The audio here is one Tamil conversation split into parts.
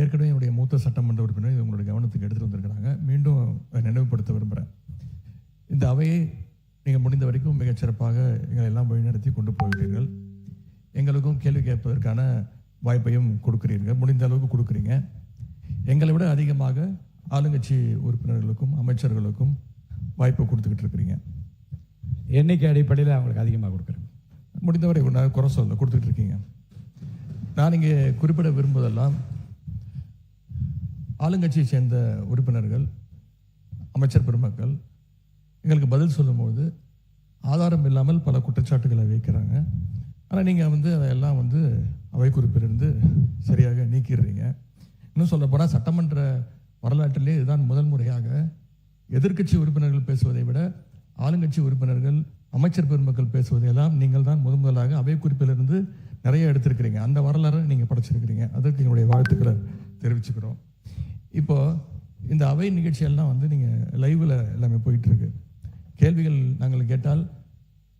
ஏற்கனவே என்னுடைய மூத்த சட்டமன்ற உறுப்பினர் இது உங்களுடைய கவனத்துக்கு எடுத்துகிட்டு வந்திருக்கிறாங்க. மீண்டும் நினைவுபடுத்த விரும்புகிறேன். இந்த அவையை நீங்கள் முடிந்த வரைக்கும் மிகச்சிறப்பாக எங்களை எல்லாம் வழிநடத்தி கொண்டு போகிறீர்கள். எங்களுக்கும் கேள்வி கேட்பதற்கான வாய்ப்பையும் கொடுக்குறீர்கள், முடிந்த அளவுக்கு கொடுக்குறீங்க. எங்களை விட அதிகமாக ஆளுங்கட்சி உறுப்பினர்களுக்கும் அமைச்சர்களுக்கும் வாய்ப்பை கொடுத்துக்கிட்டு இருக்கிறீங்க. எண்ணிக்கை அடிப்படையில் அவங்களுக்கு அதிகமாக கொடுக்குறேன். முடிந்தவரை நான் குறை சொல்ல கொடுத்துட்டு இருக்கீங்க. நான் இங்கே குறிப்பிட விரும்புவதெல்லாம் ஆளுங்கட்சியை சேர்ந்த உறுப்பினர்கள், அமைச்சர் பெருமக்கள் எங்களுக்கு பதில் சொல்லும்போது ஆதாரம் இல்லாமல் பல குற்றச்சாட்டுகளை வைக்கிறாங்க. ஆனால் நீங்கள் அதையெல்லாம் அவை குறிப்பிலிருந்து சரியாக நீக்கிடுறீங்க. இன்னும் சொல்ல போனால் சட்டமன்ற வரலாற்றிலே இதுதான் முதல் முறையாக எதிர்க்கட்சி உறுப்பினர்கள் பேசுவதை விட ஆளுங்கட்சி உறுப்பினர்கள், அமைச்சர் பெருமக்கள் பேசுவதையெல்லாம் நீங்கள் தான் முதலாக அவை குறிப்பிலிருந்து நிறைய எடுத்திருக்கிறீங்க. அந்த வரலாறு நீங்கள் படைச்சிருக்கிறீங்க. அதற்கு எங்களுடைய வாழ்த்துக்களை தெரிவிச்சுக்கிறோம். இப்போது இந்த அவை நிகழ்ச்சியெல்லாம் நீங்கள் லைவில் எல்லாமே போயிட்டுருக்கு. கேள்விகள் நாங்கள் கேட்டால்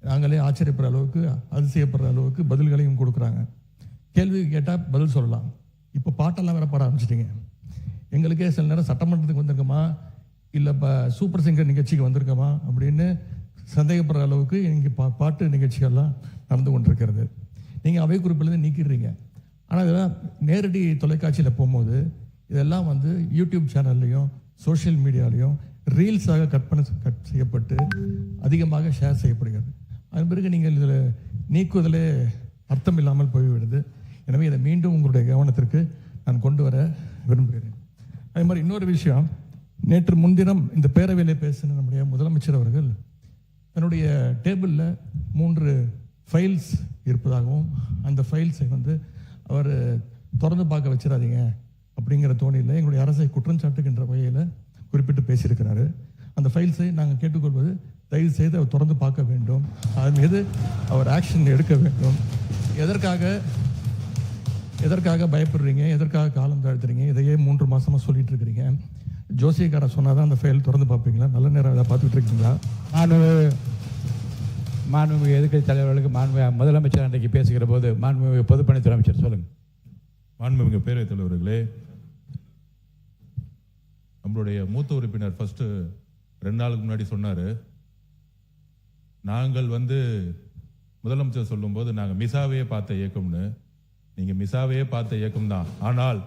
நாங்களே ஆச்சரியப்படுற அளவுக்கு, அதிசயப்படுற அளவுக்கு பதில்களையும் கொடுக்குறாங்க. கேள்வி கேட்டால் பதில் சொல்லலாம். இப்போ பாட்டெல்லாம் வேற பாட ஆரம்பிச்சிட்டிங்க. எங்களுக்கே சில நேரம் சட்டமன்றத்துக்கு வந்திருக்கோமா இல்லை இப்போ சூப்பர் சிங்கர் நிகழ்ச்சிக்கு வந்திருக்கோமா அப்படின்னு சந்தேகப்படுற அளவுக்கு இங்கே பாட்டு நிகழ்ச்சிகள்லாம் நடந்து கொண்டிருக்கிறது. நீங்கள் அவை குறிப்பிலேருந்து நீக்கிடுறீங்க. ஆனால் இதெல்லாம் நேரடி தொலைக்காட்சியில் போகும்போது இதெல்லாம் யூடியூப் சேனல்லையும் சோஷியல் மீடியாலையும் ரீல்ஸாக கட் செய்யப்பட்டு அதிகமாக ஷேர் செய்யப்படுகிறது. அதன் பிறகு நீங்கள் இதில் நீக்குவதிலே அர்த்தம் இல்லாமல் போய்விடுது. எனவே இதை மீண்டும் உங்களுடைய கவனத்திற்கு நான் கொண்டு வர விரும்புகிறேன். அதே மாதிரி இன்னொரு விஷயம், நேற்று முன்தினம் இந்த பேரவையில் பேசின நம்முடைய முதலமைச்சர் அவர்கள் தன்னுடைய டேபிளில் 3 ஃபைல்ஸ் இருப்பதாகவும் அந்த ஃபைல்ஸை அவர் திறந்து பார்க்க வச்சிடாதீங்க அப்படிங்கிற தோணியில் எங்களுடைய அரசை குற்றம் சாட்டுகின்ற வகையில் குறிப்பிட்டு பேசியிருக்கிறாரு. அந்த ஃபைல்ஸை நாங்கள் கேட்டுக்கொள்வது, தயவு செய்து அவர் திறந்து பார்க்க வேண்டும், அதன் மீது அவர் ஆக்ஷன் எடுக்க வேண்டும். எதற்காக பயப்படுறீங்க, எதற்காக காலம் தாழ்த்துறீங்க, இதையே 3 மாதமாக சொல்லிட்டு இருக்கிறீங்க. ஜோசியக்காரன் சொன்னால் தான் அந்த ஃபைல் திறந்து பார்ப்பீங்களா? நல்ல நேரம் அதை பார்த்துட்டு இருக்கீங்களா? மாண்புமிகு எதிர்க்கட்சி தலைவர்களுக்கு முதலமைச்சர் அன்றைக்கு பேசுகிற போது மாண்புமிகு பொதுப்பணித்துறை அமைச்சர் சொல்லுங்க. மாண்புமிகு பேரவைத் தலைவர்களே, நம்மளுடைய மூத்த உறுப்பினர் ஃபர்ஸ்ட் 2 நாளுக்கு முன்னாடி சொன்னார், நாங்கள் முதலமைச்சர் சொல்லும்போது நாங்கள் மிசாவையே பார்த்த இயக்கம்னு. நீங்கள் மிசாவையே பார்த்த இயக்கம் தான். ஆனால்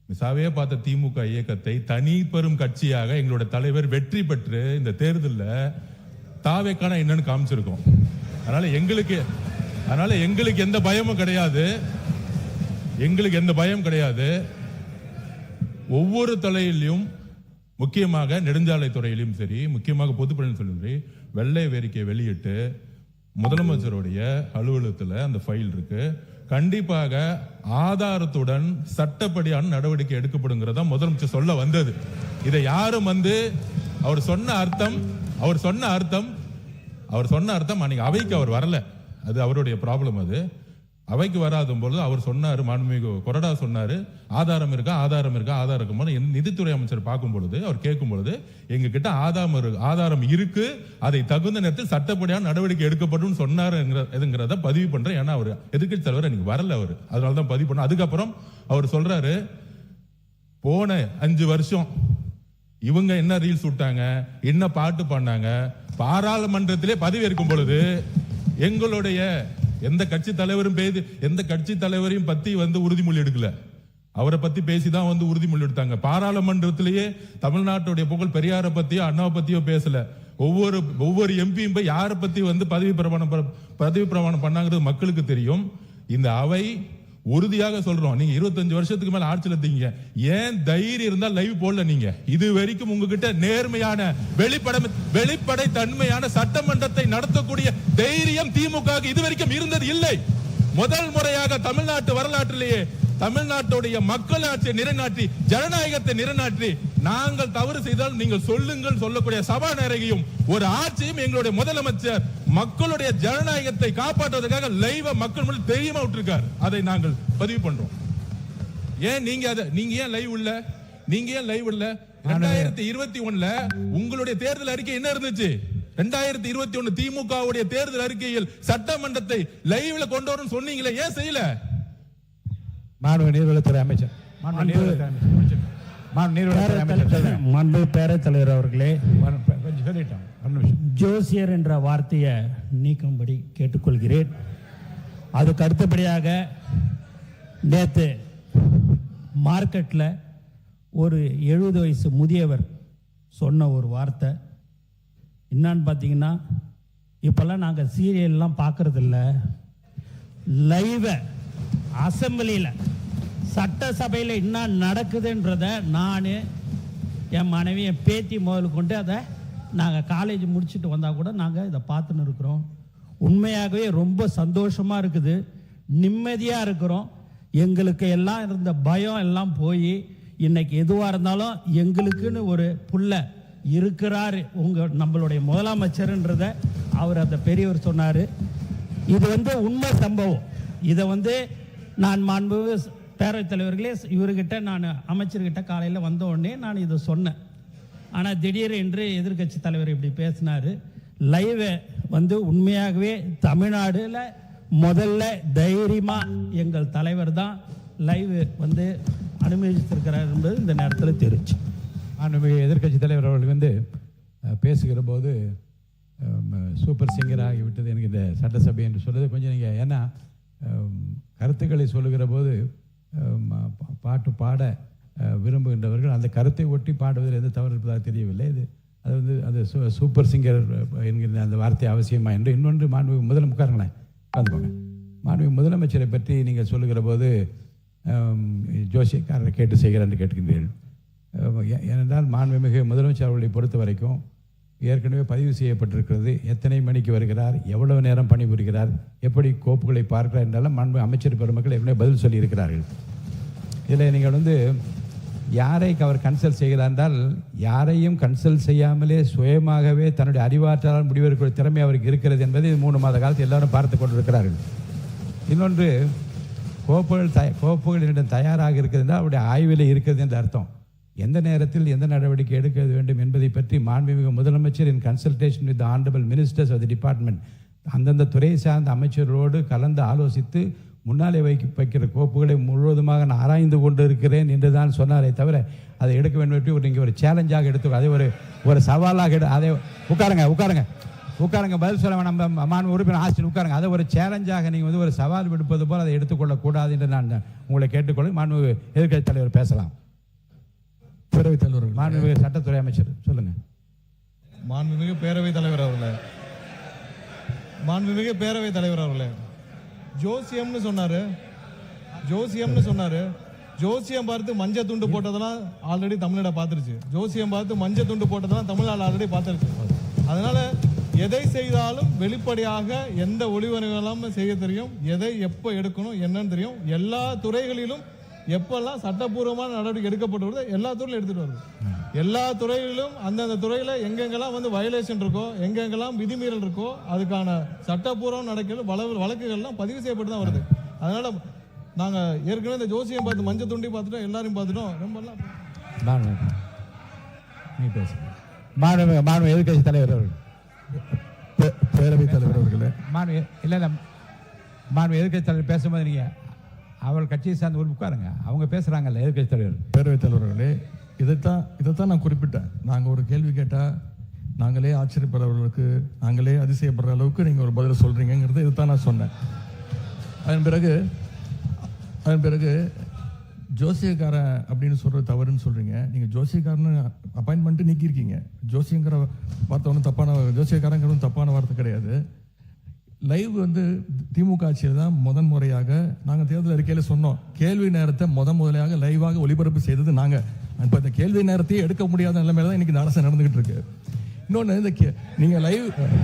மிசாவையே பார்த்த திமுக இயக்கத்தை தனி பெரும் கட்சியாக எங்களுடைய தலைவர் வெற்றி பெற்று இந்த தேர்தலில் தாவேக்கான என்னன்னு காமிச்சிருக்கோம். அதனால எங்களுக்கு எந்த பயமும் கிடையாது. எங்களுக்கு எந்த பயம் கிடையாது. ஒவ்வொரு தலையிலும், முக்கியமாக நெடுஞ்சாலை துறையிலும் சரி, முக்கியமாக பொதுப்பணி சரி, வெள்ளை வேறிக்கை வெளியிட்டு முதலமைச்சருடைய அலுவலகத்தில் அந்த ஃபைல் இருக்கு. கண்டிப்பாக ஆதாரத்துடன் சட்டப்படியான நடவடிக்கை எடுக்கப்படுங்கிறதா முதலமைச்சர் சொல்ல வந்தது. இதை யாரும் அவர் சொன்ன அர்த்தம் அன்னைக்கு அவைக்கு அவர் வரல. அது அவருடைய ப்ராப்ளம். அது அவைக்கு வராத பொழுது அவர் சொன்னார், மாண்புமிகு கொறடா சொன்னார், ஆதாரம் இருக்கா. நிதித்துறை அமைச்சர் பார்க்கும் பொழுது, அவர் கேட்கும் பொழுது, எங்க கிட்ட ஆதாரம் இருக்கு, அதை தகுந்த நேரத்தில் சட்டப்படியான நடவடிக்கை எடுக்கப்படும் சொன்னாருங்கிறத பதிவு பண்றேன். ஏன்னா அவர் எதிர்க்கட்சி தலைவர் அன்னைக்கு வரல, அவர் அதனாலதான் பதிவு பண்ண. அதுக்கப்புறம் அவர் சொல்றாரு, போன 5 வருஷம் இவங்க என்ன ரீல்ஸ் விட்டாங்க, என்ன பாட்டு பாடினாங்க, பாராளுமன்றத்திலே பதவி இருக்கும் பொழுது எங்களுடைய எந்த கட்சி தலைவரையும் பத்தி உறுதிமொழி எடுக்கல. அவரை பத்தி பேசிதான் உறுதிமொழி எடுத்தாங்க. பாராளுமன்றத்திலேயே தமிழ்நாட்டுடைய புகழ் பெரியாரை பத்தியோ அண்ணாவை பத்தியோ பேசல. ஒவ்வொரு எம்பியும் போய் யாரை பத்தி பதவி பிரமாணம் பண்ணாங்கிறது மக்களுக்கு தெரியும். இந்த அவை உறுதியாக சொல்றோம், நீங்க 25 வருஷத்துக்கு மேல ஆட்சியில் இருக்கீங்க, ஏன் தைரியம் இருந்தா லைவ் போடல? நீங்க இது வரைக்கும் உங்ககிட்ட நேர்மையான வெளிப்படை தன்மையான சட்டமன்றத்தை நடத்தக்கூடிய தைரியம் திமுக இது வரைக்கும் இருந்தது இல்லை. முதல் முறையாக தமிழ்நாட்டு வரலாற்றிலேயே தமிழ்நாட்டுடைய மக்களாட்சியை நிலைநாட்டி, ஜனநாயகத்தை நிலைநாட்டி, நாங்கள் தவறு செய்தால் நீங்கள் சொல்லுங்கள் சொல்லக்கூடிய சபாநாயகியும் ஒரு ஆட்சியும் எங்களுடைய முதலமைச்சர் மக்களுடைய ஜனநாயகத்தை காப்பாற்றுவதற்காக லைவ் மக்கள் முன்னாடி தெரியுமா விட்டுருக்காரு. அதை நாங்கள் பதிவு பண்றோம். ஏன் ஏன் லைவ் இல்ல? 2021 உங்களுடைய தேர்தல் அறிக்கை என்ன இருந்துச்சு? 2021 திமுகவுடைய தேர்தல் அறிக்கையில் சட்டமன்றத்தை லைவ்ல கொண்டு வரணும் சொன்னீங்களே, ஏன் செய்யல? மாண்புமிகு நீர்வளத்துறை அமைச்சர். மாண்பு பேரவைத் தலைவர் அவர்களே, கொஞ்சம் சொல்லிட்டோம், ஒரு நிமிஷம். ஜோசியர் என்ற வார்த்தையை நீக்கும்படி கேட்டுக்கொள்கிறேன். அதுக்கு அடுத்தபடியாக நேற்று மார்க்கெட்டில் ஒரு 70 வயசு முதியவர் சொன்ன ஒரு வார்த்தை என்னான்னு பார்த்தீங்கன்னா, இப்போல்லாம் நாங்கள் சீரியல்லாம் பார்க்குறதில்ல, லைவை அசம்பிளியில் சட்டசபையில் என்ன நடக்குதுன்றதை நான், என் மனைவி, என் பேத்தி முதல் கொண்டு அதை நாங்கள் காலேஜ் முடிச்சுட்டு வந்தால் கூட நாங்கள் இதை பார்த்துன்னு இருக்கிறோம். உண்மையாகவே ரொம்ப சந்தோஷமாக இருக்குது, நிம்மதியாக இருக்கிறோம். எங்களுக்கு எல்லாம் இருந்த பயம் எல்லாம் போய் இன்னைக்கு எதுவாக இருந்தாலும் எங்களுக்குன்னு ஒரு புள்ள இருக்கிறார் நம்மளுடைய முதலமைச்சர்ன்றத அவர் அந்த பெரியவர் சொன்னார். இது உண்மை சம்பவம். இதை நான் மாண்பு பேரவைத் தலைவர்களே, இவர்கிட்ட நான் அமைச்சர்கிட்ட காலையில் வந்த உடனே நான் இதை சொன்னேன். ஆனால் திடீரென்று எதிர்கட்சி தலைவர் இப்படி பேசினார். லைவை உண்மையாகவே தமிழ்நாடுல முதல்ல தைரியமாக எங்கள் தலைவர் தான் லைவ் அனுமதித்திருக்கிறார் என்பது இந்த நேரத்தில் தெரிவிச்சு. எதிர்கட்சி தலைவர் அவர்கள் பேசுகிற போது சூப்பர் சிங்கர் ஆகிவிட்டது எனக்கு இந்த சட்டசபை என்று சொல்வது கொஞ்சம் நீங்கள், ஏன்னா கருத்துக்களை சொல்லுகிற போது பாட்டு பாட விரும்புகின்றவர்கள் அந்த கருத்தை ஒட்டி பாடுவதில் எந்த தவறு இருப்பதாக தெரியவில்லை. அது சூப்பர் சிங்கர் என்கிற அந்த வார்த்தை அவசியமா என்று. இன்னொன்று, மாண்புமிகு உட்காருங்களேன், உட்காந்துக்கோங்க. மாண்புமிகு முதலமைச்சரை பற்றி நீங்கள் சொல்லுகிற போது ஜோசியக்காரரை கேட்டு செய்கிறார் என்று கேட்கின்றீர்கள். ஏனென்றால் மாண்புமிகு முதலமைச்சர் அவர்களை பொறுத்த வரைக்கும் ஏற்கனவே பதிவு செய்யப்பட்டிருக்கிறது. எத்தனை மணிக்கு வருகிறார், எவ்வளவு நேரம் பணிபுரிகிறார், எப்படி கோப்புகளை பார்க்கிறார் என்றாலும் மாண்பு அமைச்சர் பெருமக்கள் ஏற்கனவே பதில் சொல்லியிருக்கிறார்கள். இதில் நீங்கள் யாரை அவர் கன்சல்ட் செய்கிறார் என்றால், யாரையும் கன்சல்ட் செய்யாமலே சுயமாகவே தன்னுடைய அறிவாற்றலால் முடிவெடுக்கிற திறமை அவருக்கு இருக்கிறது என்பதை 3 மாத காலத்தில் எல்லாரும் பார்த்து கொண்டிருக்கிறார்கள். இன்னொன்று, கோப்புகளிடம் தயாராக இருக்கிறது என்றால் அவருடைய ஆய்வில் இருக்கிறது என்று அர்த்தம். எந்த நேரத்தில் எந்த நடவடிக்கை எடுக்க வேண்டும் என்பதை பற்றி மாண்புமிகு முதலமைச்சர் இன் consultation with honourable ministers of the department அந்தந்த துறை சார்ந்த அமைச்சர்களோடு கலந்து ஆலோசித்து முன்னாலே வைக்கிற கோப்புகளை முழுவதுமாக நான் ஆராய்ந்து கொண்டு இருக்கிறேன் என்று தான் சொன்னாரே தவிர அதை எடுக்க வேண்டும் என்று நீங்கள் ஒரு சேலஞ்சாக எடுத்து, அதை ஒரு சவாலாக அதை உட்காருங்க பதில் சொல்ல வேணாம். மாண்பு உறுப்பினர் ஆசிரியர் உட்காருங்க. அதை ஒரு சேலஞ்சாக நீங்கள் ஒரு சவால் விடுப்பது போல் அதை எடுத்துக்கொள்ளக்கூடாது என்று நான் உங்களை கேட்டுக்கொள்ள. மாண்பு எதிர்க்கட்சி தலைவர் பேசலாம். பேரவைத் தலைவர், மாண்புமிகு சட்டத்துறை அமைச்சர் சொல்லுங்க. மாண்புமிகு பேரவைத் தலைவர் அவர்களே, மாண்புமிகு பேரவைத் தலைவர் அவர்களே, ஜோசியம்னு சொன்னாரு. ஜோசியம் பார்த்து மஞ்சள் துண்டு போட்டதெல்லாம் ஆல்ரெடி தமிழ்நாடு பார்த்துருச்சு. ஜோசியம் பார்த்து மஞ்சள் துண்டு போட்டதெல்லாம் தமிழ்நாடு ஆல்ரெடி பார்த்துருச்சு. அதனால எதை செய்தாலும் வெளிப்படையாக எந்த ஒளிவரங்களும் செய்ய தெரியும், எதை எப்போ எடுக்கணும் என்னன்னு தெரியும். எல்லா துறைகளிலும் எப்பெல்லாம் சட்டப்பூர்வமான நடவடிக்கை எடுக்கப்பட்டு வருது எல்லா துறையிலும் எடுத்துட்டு வருது. எல்லா துறைகளிலும் அந்தந்த துறையில எங்கெங்கெல்லாம் வயலேஷன் இருக்கோ, எங்கெங்கெல்லாம் விதிமீறல் இருக்கோ, அதுக்கான சட்டப்பூர்வம் நடக்கிற வழக்குகள்லாம் பதிவு செய்யப்பட்டு தான் வருது. அதனால நாங்க ஏற்கனவே இந்த ஜோசியம் பார்த்து மஞ்சள் துண்டி பார்த்துட்டோம், எல்லாரையும் பார்த்துட்டோம். ரொம்ப எதிர்கட்சி தலைவர் அவர்கள், பேரவைத் தலைவர் அவர்களே, எதிர்கட்சி தலைவர் பேசும்போது நீங்க அவள் கட்சியை சார்ந்த ஒரு உட்காருங்க, அவங்க பேசுறாங்கல்ல எதிர்கட்சி தலைவர். பேரவைத் தலைவர்களே, இதைத்தான் நான் குறிப்பிட்டேன். நாங்கள் ஒரு கேள்வி கேட்டால் நாங்களே ஆச்சரியப்படுறவர்களுக்கு, நாங்களே அதிசயப்படுற அளவுக்கு நீங்கள் ஒரு பதில் சொல்கிறீங்கிறது இதைத்தான் நான் சொன்னேன். அதன் பிறகு ஜோசியக்காரன் அப்படின்னு சொல்கிறது தவறுன்னு சொல்கிறீங்க. நீங்கள் ஜோசியக்காரன்னு அப்பாயின்மெண்ட்டு நீக்கியிருக்கீங்க. ஜோசியங்கிற வார்த்தை ஒன்றும் ஜோசியக்காரங்கிறது தப்பான வார்த்தை கிடையாது. லைவ் திமுக ஆட்சியில் தான் முறையாக நாங்கள் தேர்தல் அறிக்கையில் சொன்னோம், கேள்வி நேரத்தை முதலையாக லைவாக ஒளிபரப்பு செய்தது நாங்கள். இப்போ இந்த கேள்வி நேரத்தையே எடுக்க முடியாத நிலைமையில தான் இன்னைக்கு இந்த அரசு நடந்துகிட்டு இருக்கு. இன்னொன்று, இந்த நீங்கள் லைவ் உட்காருங்க.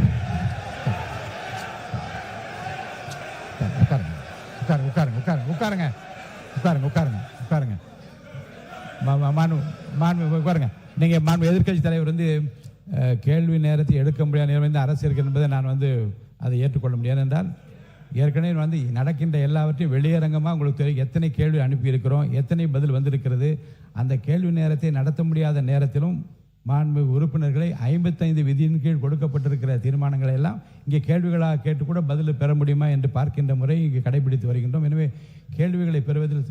நீங்கள் எதிர்கட்சி தலைவர் கேள்வி நேரத்தை எடுக்க முடியாத நிலைமை அரசு இருக்கு என்பதை நான் அதை ஏற்றுக்கொள்ள முடியாது. என்றால் ஏற்கனவே நடக்கின்ற எல்லாவற்றையும் வெளியரங்கமாக உங்களுக்கு தெரியும், எத்தனை கேள்வி அனுப்பியிருக்கிறோம், எத்தனை பதில் வந்திருக்கிறது. அந்த கேள்வி நேரத்தை நடத்த முடியாத நேரத்திலும் மாண்புமிகு உறுப்பினர்களை 55 விதியின் கீழ் கொடுக்கப்பட்டிருக்கிற தீர்மானங்களை எல்லாம் இங்கே கேள்விகளாக கேட்டு கூட பதில் பெற முடியுமா என்று பார்க்கின்ற முறை இங்கே கடைபிடித்து வருகின்றோம். எனவே கேள்விகளை பெறுவதில்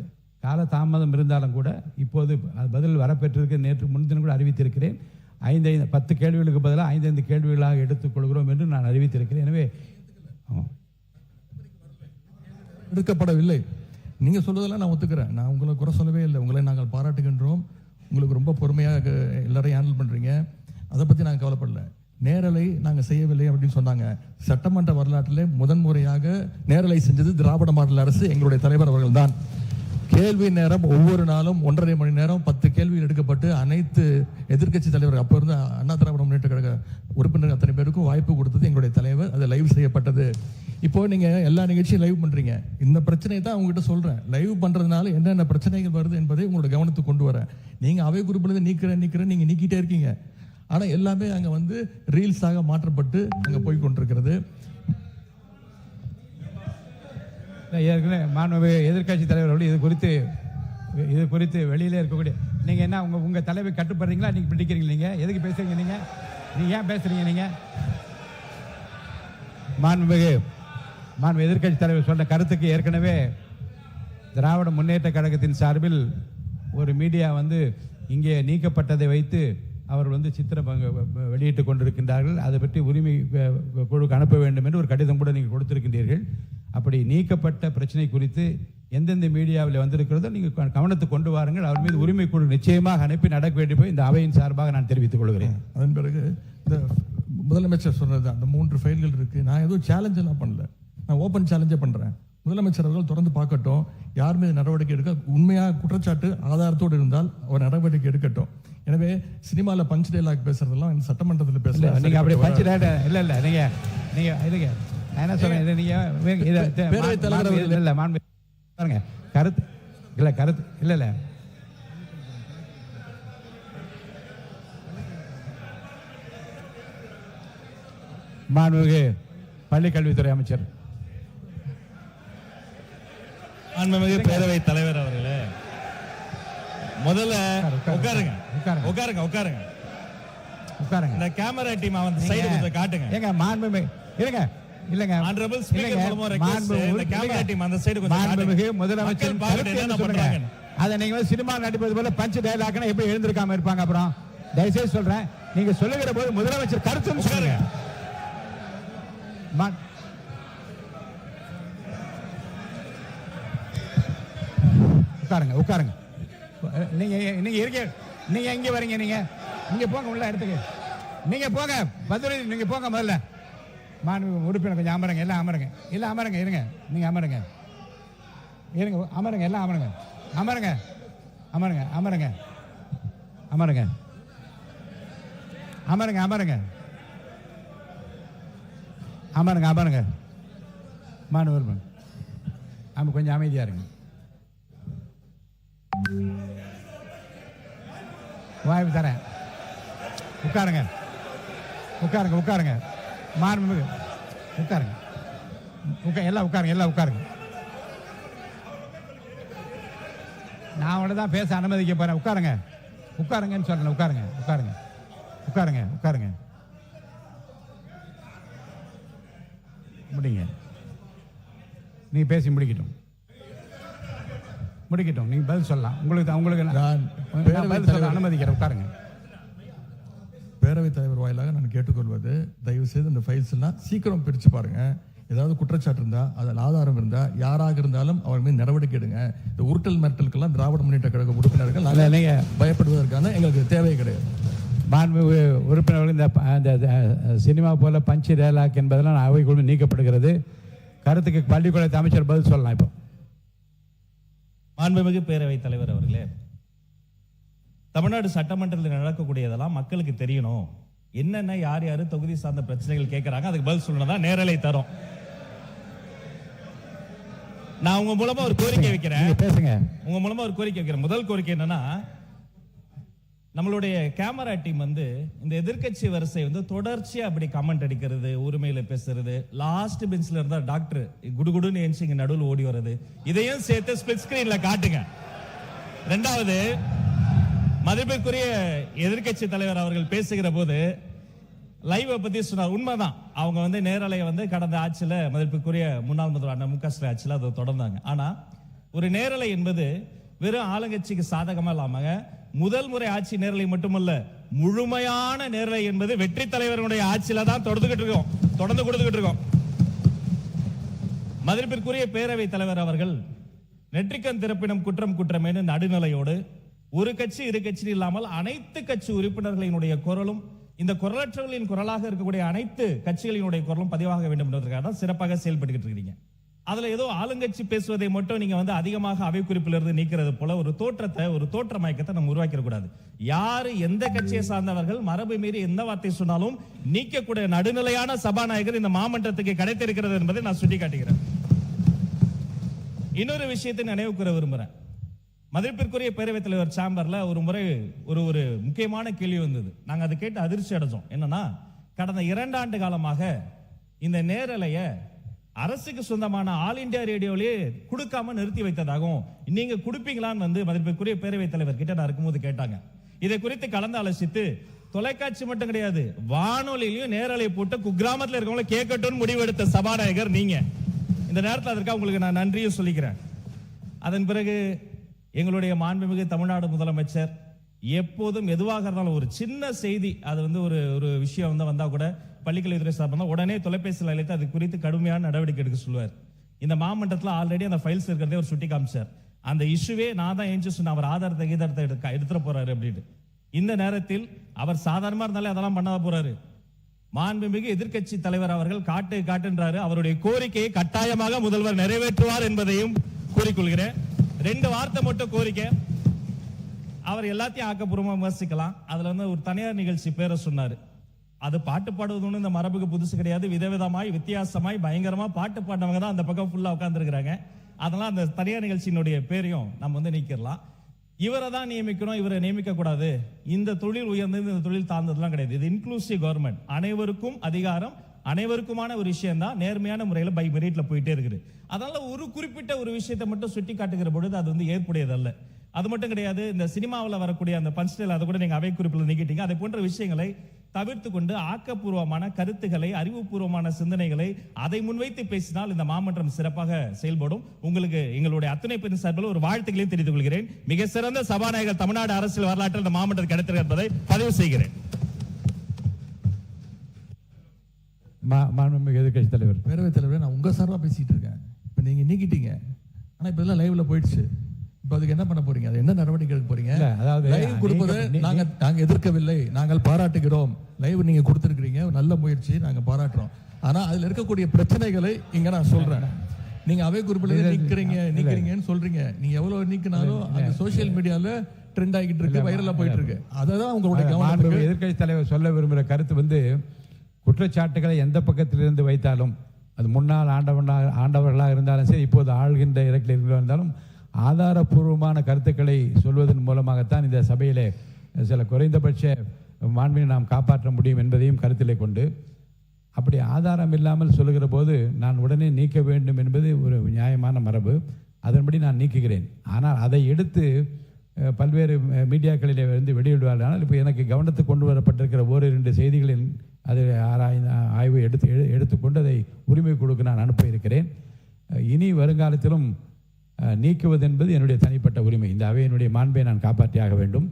கால தாமதம் இருந்தாலும் கூட இப்போது பதில் வரப்பெற்றிருக்கு. நேற்று முன்தினம் கூட அறிவித்திருக்கிறேன். 10 கேள்விகளுக்கு பதிலாக 5 கேள்விகளாக எடுத்துக்கொள்கிறோம் என்று நான் அறிவித்திருக்கிறேன். எனவே எடுக்கப்படவில்லை. நீங்க சொல்றதெல்லாம் நான் ஒத்துக்கிறேன். நான் உங்களை குறை சொல்லவே இல்லை. உங்களை நாங்கள் பாராட்டுகின்றோம். உங்களுக்கு ரொம்ப பொறுமையாக எல்லாரையும் ஹேண்டில் பண்றீங்க. அதை பத்தி நாங்கள் கவலைப்படல. நேரலை நாங்கள் செய்யவில்லை அப்படின்னு சொன்னாங்க. சட்டமன்ற வரலாற்றிலே முதன்முறையாக நேரலை செஞ்சது திராவிட மாடல் அரசு, எங்களுடைய தலைவர் அவர்கள் தான். கேள்வி நேரம் ஒவ்வொரு நாளும் 1.5 மணி நேரம் 10 கேள்விகள் எடுக்கப்பட்டு அனைத்து எதிர்க்கட்சி தலைவர் அப்போ இருந்த அண்ணா திராவிட முன்னேற்ற கழக உறுப்பினர்கள் அத்தனை பேருக்கும் வாய்ப்பு கொடுத்தது எங்களுடைய தலைவர். அது லைவ் செய்யப்பட்டது. இப்போ நீங்க எல்லா நிகழ்ச்சியும் லைவ் பண்றீங்க. இந்த பிரச்சனையை தான் உங்ககிட்ட சொல்றேன். லைவ் பண்றதுனால என்னென்ன பிரச்சனைகள் வருது என்பதை உங்களோட கவனத்துக்கு கொண்டு வரேன். நீங்க அவை குறிப்பிலிருந்து நீக்கிறேன் நீங்க நீக்கிட்டே இருக்கீங்க. ஆனா எல்லாமே அங்க வந்து ரீல்ஸாக மாற்றப்பட்டு அங்க போய் கொண்டிருக்கிறது. ஏற்கனவே மாண்புமிகு எதிர்க்கட்சி தலைவர்கள் இது குறித்து வெளியிலே இருக்கக்கூடிய நீங்கள் என்ன உங்கள் தலைவை கட்டுப்படுறீங்களா? நீங்கள் பிடிக்கிறீங்க? நீங்கள் எதுக்கு பேசுறீங்க? நீங்கள் ஏன் பேசுறீங்க? நீங்கள் மாண்புமிகு எதிர்க்கட்சி தலைவர் சொன்ன கருத்துக்கு ஏற்கனவே திராவிட முன்னேற்ற கழகத்தின் சார்பில் ஒரு மீடியா வந்து இங்கே நீக்கப்பட்டதை வைத்து அவர்கள் சித்திரம் வெளியிட்டுக் கொண்டிருக்கின்றார்கள். அதை பற்றி உரிமை குழுக்கு அனுப்ப வேண்டும் என்று ஒரு கடிதம் கூட நீங்கள் கொடுத்திருக்கின்றீர்கள். அப்படி நீக்கப்பட்ட பிரச்சனை குறித்து எந்தெந்த மீடியாவில் வந்திருக்கிறதோ நீங்கள் கவனத்துக்கு கொண்டு வாருங்கள். அவர் மீது உரிமை குழு நிச்சயமாக அனுப்பி நடக்க வேண்டிய போய் இந்த அவையின் சார்பாக நான் தெரிவித்துக் கொள்கிறேன். அதன் பிறகு இந்த முதலமைச்சர் சொன்னது அந்த 3 ஃபைல்கள் இருக்கு. நான் எதுவும் சேலஞ்ச் எல்லாம் பண்ணல. நான் ஓப்பன் சேலஞ்சே பண்றேன். முதலமைச்சர் அவர்கள் தொடர்ந்து பார்க்கட்டும். யார் மீது நடவடிக்கை எடுக்க உண்மையாக குற்றச்சாட்டு ஆதாரத்தோடு இருந்தால் அவர் நடவடிக்கை எடுக்கட்டும். எனவே சினிமாவில் பஞ்ச் டைலாக் பேசுறதெல்லாம் இந்த சட்டமன்றத்தில் பேசல. நீங்க அப்படி பஞ்ச் டைலாக் இல்ல நீங்க இதுங்க நான் என்ன சொல்றேன், நீங்க பேரவைத் தலைவர் இல்ல பாருங்க கருத்து இல்ல மாண்புமிகு பள்ளிக்கல்வித்துறை அமைச்சர். மாண்புமிகு பேரவைத் தலைவர் அவர்களே, முதல்ல உட்காருங்க. இந்த கேமரா டீம் வந்து சைடு கொஞ்சம் காட்டுங்க. ஏங்க மாண்புமிகு இருங்க. இல்லங்க ஆனரபிள் ஸ்பீக்கர் மூலமா ரெக்வெஸ்ட் இந்த கேமரா டீம் அந்த சைடு கொஞ்சம் காட்டுங்க. மாண்புமிகு முதலமைச்சர் பாக்கெட் என்ன பண்றாங்க? அத நீங்க சினிமா நடிப்பது போல பஞ்ச் டயலாக்னா எப்படி எழுந்திருக்காம இருப்பாங்க? அப்புறம் தயவுசெய்து சொல்றேன், நீங்க சொல்லுகிற போது முதலமைச்சர் கருத்துன்னு சொல்லுங்க. உட்காருங்க. நீங்க எங்க வரீங்க? நீங்க போங்க உள்ள இடத்துக்கு. நீங்க போங்க பதில். நீங்க போங்க முதல்ல. மாண்புமிகு உறுப்பினர் கொஞ்சம் அமருங்க. எல்லாம் அமருங்க. இருங்க. நீங்க அமருங்க. எல்லாம் அமருங்க. மாண்புமிகு உறுப்பினர் கொஞ்சம் அமைதியா இருங்க. வாய்ப்பு தரேன். உட்காருங்க. மாண்புமிகு உட்காருங்க. எல்லாம் உட்காருங்க. நான் அவனை தான் பேச அனுமதிக்க போறேன். உட்காருங்கன்னு சொல்றேன். உட்காருங்க. முடிங்க. நீ பேசி முடிக்கட்டும். நீங்க பதில் சொல்லலாம். உங்களுக்கு நான் பதில் சொல்ல அனுமதிக்கிறேன். உட்காருங்க. பேரவைத் தலைவர் வாயிலாக நான் கேட்டுக்கொள்வது, தயவு செய்து இந்த ஃபைல்ஸ் எல்லாம் சீக்கிரம் பிரிச்சு பாருங்க. ஏதாவது குற்றச்சாட்டு இருந்தா, அதில் ஆதாரம் இருந்தா, யாராக இருந்தாலும் அவர் மீது நடவடிக்கை எடுங்க. இந்த உருட்டல் மிரட்டலுக்கெல்லாம் திராவிட முன்னேற்ற கழக உறுப்பினர்கள் பயப்படுவதற்கான எங்களுக்கு தேவை கிடையாது. மாண்புமிகு உறுப்பினர்கள் இந்த சினிமா போல பஞ்ச் டயலாக் என்பதெல்லாம் அவைக்குழு நீக்கப்படுகிறது. கருத்துக்கு பள்ளிக்கூடத்து அமைச்சர் பதில் சொல்லலாம். இப்போ மாண்புமிகு பேரவைத் தலைவர் அவர்களே, தமிழ்நாடு சட்டமன்றத்தில் நடக்கக்கூடியதெல்லாம் மக்களுக்கு தெரியணும். என்னென்ன யார் தொகுதி சார்ந்த பிரச்சனைகள் கேட்கறாங்க, அதுக்கு பதில் சொல்லணும். நேரலை தரும். நான் உங்க மூலமா ஒரு கோரிக்கை வைக்கிறேன். முதல் கோரிக்கை என்னன்னா, நம்மளுடைய கேமரா டீம் வந்து இந்த எதிர்க்கட்சி வரிசை வந்து தொடர்ச்சியா அப்படி கமெண்ட் அடிக்கிறது, உரிமையில பேசுறது, லாஸ்ட் பெஞ்ச்ல இருந்தா டாக்டர் குடுகுடுன்னு எஞ்சிங்க நடுவில் ஓடி வர்றது, இதையும் சேர்த்து ஸ்பிளிட் ஸ்கிரீன்ல காட்டுங்க. ரெண்டாவது, மதிப்பிற்குரிய எதிர்க்கட்சி தலைவர் அவர்கள் பேசுகிற போது லைவ் பத்தி சொன்னார். உண்மைதான், அவங்க வந்து நேரலையை வந்து கடந்த ஆட்சியில மதிப்பிற்குரிய முன்னாள் முதல்வர் அண்ணா மு.க. ஸ்டாலின் ஆட்சியில அதை தொடர்ந்தாங்க. ஆனா ஒரு நேரலை என்பது வெறும் ஆளுங்கட்சிக்கு சாதகமா இல்லாம முதல் முறை ஆட்சி நேரலை மட்டுமல்ல, முழுமையான நேரலை என்பது வெற்றி தலைவருடைய ஆட்சியில தான் தொடர்ந்து கொடுத்துக்கிட்டு இருக்கோம். மதிப்பிற்குரிய பேரவைத் தலைவர் அவர்கள் நெற்றிக்கண் திறப்பினும் குற்றம் குற்றமேனு நடுநிலையோடு ஒரு கட்சி இரு கட்சி இல்லாமல் அனைத்து கட்சி உறுப்பினர்களினுடைய குரலும், இந்த குரலற்றவர்களின் குரலாக இருக்கக்கூடிய அனைத்து கட்சிகளினுடைய குரலும் பதிவாக வேண்டும் என்பதற்காக தான் சிறப்பாக செயல்பட்டு இருக்கீங்க. அதுல ஏதோ ஆளுங்கட்சி பேசுவதை மட்டும் நீங்க அதிகமாக அவை குறிப்பிலிருந்து நீக்கிறது போல ஒரு தோற்ற மயக்கத்தை நம்ம உருவாக்கிட கூடாது. யாரு எந்த கட்சியை சார்ந்தவர்கள் மரபு மீறி எந்த வார்த்தை சொன்னாலும் நீக்கக்கூடிய நடுநிலையான சபாநாயகர் இந்த மாமன்றத்துக்கு கிடைத்திருக்கிறது என்பதை நான் சுட்டிக்காட்டுகிறேன். இன்னொரு விஷயத்தை நினைவு கூற விரும்புறேன். மதிப்பிற்குரிய பேரவைத் தலைவர் சேம்பர்ல ஒரு முறை ஒரு முக்கியமான கேள்வி வந்தது. நாங்க அதை கேட்டு அதிர்ச்சி அடைஞ்சோம். என்னன்னா, கடந்த 2 ஆண்டு காலமாக இந்த நேரலைய அரசுக்கு சொந்தமான ஆல் இந்தியா ரேடியோவிலே கொடுக்காம நிறுத்தி வைத்ததாகவும் நீங்க கொடுப்பீங்களான்னு மதிப்பிற்குரிய பேரவைத் தலைவர் கிட்ட நான் இருக்கும்போது கேட்டாங்க. இதை குறித்து கலந்து ஆலோசித்து தொலைக்காட்சி மட்டும் கிடையாது, வானொலியிலையும் நேரலை போட்டு குக்கிராமத்தில் இருக்கவங்கள கேட்கட்டும் முடிவெடுத்த சபாநாயகர் நீங்க. இந்த நேரத்தில் அதற்காக உங்களுக்கு நான் நன்றியும் சொல்லிக்கிறேன். அதன் பிறகு எங்களுடைய மாண்புமிகு தமிழ்நாடு முதலமைச்சர் எப்போதும் எதுவாக இருந்தாலும் ஒரு சின்ன செய்தி, அது ஒரு விஷயம் வந்தா கூட பள்ளிக்கல்வித்துறை சார்பாக உடனே தொலைபேசியில் அழைத்து அது குறித்து கடுமையான நடவடிக்கை எடுக்க சொல்லுவார். இந்த மாமன்றத்தில் ஆல்ரெடி அந்த ஃபைல்ஸ் இருக்கிறதே ஒரு சுட்டி காமிச்சார். அந்த இஷ்யூவே நான் தான் ஏஞ்சி சொன்ன, அவர் ஆதாரத்தை எடுத்துட போறாரு அப்படின்னு. இந்த நேரத்தில் அவர் சாதாரணமா இருந்தாலே அதெல்லாம் பண்ணாத போறாரு. மாண்புமிகு எதிர்க்கட்சி தலைவர் அவர்கள் காட்டுன்றாரு. அவருடைய கோரிக்கையை கட்டாயமாக முதல்வர் நிறைவேற்றுவார் என்பதையும் கூறிக்கொள்கிறேன். 2 வார்த்தை மட்டும் கோரிக்கை. அவர் எல்லாத்தையும் ஆக்கப்பூர்வமா விமர்சிக்கலாம். அதுல ஒரு தனியார் நிகழ்ச்சி பேரை சொன்னாரு. அது பாட்டு பாடுவது இந்த மரபுக்கு புதுசு கிடையாது. விதவிதமாய் வித்தியாசமாய் பயங்கரமா பாட்டு பாடினவங்க தான் அந்த பக்கம் ஃபுல்லா உட்கார்ந்துருக்காங்க. அதெல்லாம் அந்த தனியார் நிகழ்ச்சியினுடைய பேரையும் நம்ம நீக்கிடலாம். இவரை தான் நியமிக்கணும், இவரை நியமிக்க கூடாது. இந்த தொழில் உயர்ந்தது, இந்த தொழில் தாழ்ந்ததுலாம் கிடையாது. இது இன்க்ளூசிவ் கவர்மெண்ட். அனைவருக்கும் அதிகாரம், அனைவருக்குமான ஒரு விஷயம் தான் நேர்மையான முறையில் பை மெரிட்ல போயிட்டே இருக்குது. அதனால ஒரு குறிப்பிட்ட ஒரு விஷயத்தை மட்டும் சுட்டி காட்டுகிற பொழுது அது ஏற்புடையதல்ல. அது மட்டும் கிடையாது, இந்த சினிமாவில் வரக்கூடிய அந்த பஞ்ச்டேல் அதை கூட நீங்க அவை குறிப்பில் நீக்கிட்டீங்க. அதை போன்ற விஷயங்களை தவிர்த்து கொண்டு ஆக்கப்பூர்வமான கருத்துக்களை, அறிவுபூர்வமான சிந்தனைகளை அதை முன்வைத்து பேசினால் இந்த மாமன்றம் சிறப்பாக செயல்படும். உங்களுக்கு எங்களுடைய அத்தனை பேரின் சார்பில் ஒரு வாழ்த்துக்களையும் தெரிவித்துக் கொள்கிறேன். மிக சிறந்த சபாநாயகர் தமிழ்நாடு அரசியல் வரலாற்றில் இந்த மாமன்றம் கிடைத்திருக்கிறது என்பதை பதிவு செய்கிறேன். மாண்புமிகு எதிர்க்கட்சி தலைவர். பேரவைத் தலைவர், நான் உங்க சார்பா பேசிட்டு இருக்கேன். இப்ப நீங்க நீக்கிட்டீங்க, ஆனா இப்ப எல்லாம் லைவ்ல போயிடுச்சு. இப்ப அதுக்கு என்ன பண்ண போறீங்க? அது என்ன நடவடிக்கை எடுக்க போறீங்க? அதாவது லைவ் கொடுப்பது நாங்க எதிர்க்கவில்லை, நாங்கள் பாராட்டுகிறோம். லைவ் நீங்க கொடுத்திருக்கீங்க, நல்ல முயற்சி, நாங்க பாராட்டுறோம். ஆனா அதுல இருக்கக்கூடிய பிரச்சனைகளை இங்க நான் சொல்றேன். நீங்க அவை குறிப்பில் நீக்கிறீங்கன்னு சொல்றீங்க. நீங்க எவ்வளவு நீக்கினாலும் அந்த சோசியல் மீடியால ட்ரெண்ட் ஆகிட்டு இருக்கு, வைரலா போயிட்டு இருக்கு. அதான் உங்களுடைய கவனம். எதிர்க்கட்சி தலைவர் சொல்ல விரும்புகிற கருத்து குற்றச்சாட்டுகளை எந்த பக்கத்திலிருந்து வைத்தாலும், அது முன்னாள் ஆண்டவர்களாக இருந்தாலும் சரி, இப்போது ஆள்கின்ற இடத்தில் இருந்தாலும், ஆதாரபூர்வமான கருத்துக்களை சொல்வதன் மூலமாகத்தான் இந்த சபையிலே சில குறைந்தபட்ச மாண்பினை நாம் காப்பாற்ற முடியும் என்பதையும் கருத்திலே கொண்டு, அப்படி ஆதாரம் இல்லாமல் சொல்லுகிற போது நான் உடனே நீக்க வேண்டும் என்பது ஒரு நியாயமான மரபு. அதன்படி நான் நீக்குகிறேன். ஆனால் அதை எடுத்து பல்வேறு மீடியாக்களிலே வெளியிடுவார்கள். ஆனால் இப்போ எனக்கு கவனத்துக்கு கொண்டு வரப்பட்டிருக்கிற 1-2 செய்திகளின் அதை ஆய்வு எடுத்துக்கொண்டு அதை உரிமை கொடுக்க நான் அனுப்ப இருக்கிறேன். இனி வருங்காலத்திலும் நீக்குவது என்பது என்னுடைய தனிப்பட்ட உரிமை. இந்த அவையினுடைய மாண்பை நான் காப்பாற்றியாக வேண்டும்.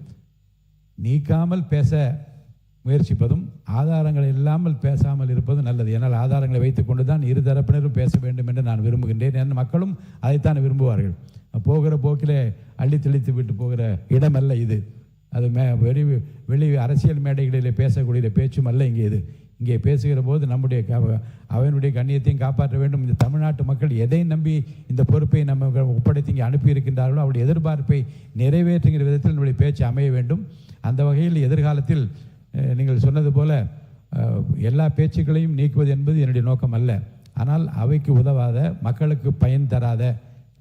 நீக்காமல் பேச முயற்சிப்பதும் ஆதாரங்கள் இல்லாமல் பேசாமல் இருப்பதும் நல்லது. ஏன்னால் ஆதாரங்களை வைத்துக்கொண்டு தான் இருதரப்பினரும் பேச வேண்டும் என்று நான் விரும்புகின்றேன். என் மக்களும் அதைத்தான் விரும்புவார்கள். போகிற போக்கிலே அள்ளி தெளித்து விட்டு போகிற இடமல்ல இது. அது வெளி அரசியல் மேடைகளிலே பேசக்கூடிய பேச்சும் அல்ல இங்கே இது. இங்கே பேசுகிற போது நம்முடைய அவனுடைய கண்ணியத்தையும் காப்பாற்ற வேண்டும். இந்த தமிழ்நாட்டு மக்கள் எதை நம்பி இந்த பொறுப்பை நம்ம ஒப்படைத்து இங்கே அனுப்பியிருக்கின்றார்களோ அவருடைய எதிர்பார்ப்பை நிறைவேற்றுகிற விதத்தில் நம்முடைய பேச்சு அமைய வேண்டும். அந்த வகையில் எதிர்காலத்தில் நீங்கள் சொன்னது போல எல்லா பேச்சுக்களையும் நீக்குவது என்பது என்னுடைய நோக்கம் அல்ல. ஆனால் அவைக்கு உதவாத, மக்களுக்கு பயன் தராத,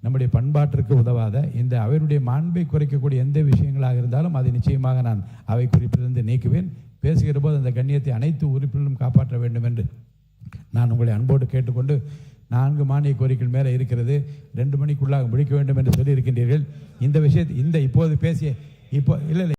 நம்முடைய பண்பாட்டிற்கு உதவாத, இந்த அவருடைய மாண்பை குறைக்கக்கூடிய எந்த விஷயங்களாக இருந்தாலும் அதை நிச்சயமாக நான் அவை குறிப்பிலிருந்து நீக்குவேன். பேசுகிற போது அந்த கண்ணியத்தை அனைத்து உறுப்பினர்களும் காப்பாற்ற வேண்டும் என்று நான் உங்களை அன்போடு கேட்டுக்கொண்டு, 4 மானிய கோரிக்கைகள் மேலே இருக்கிறது, 2 மணிக்குள்ளாக முடிக்க வேண்டும் என்று சொல்லியிருக்கின்றீர்கள். இந்த விஷயத்தை இப்போது பேசிய இல்லை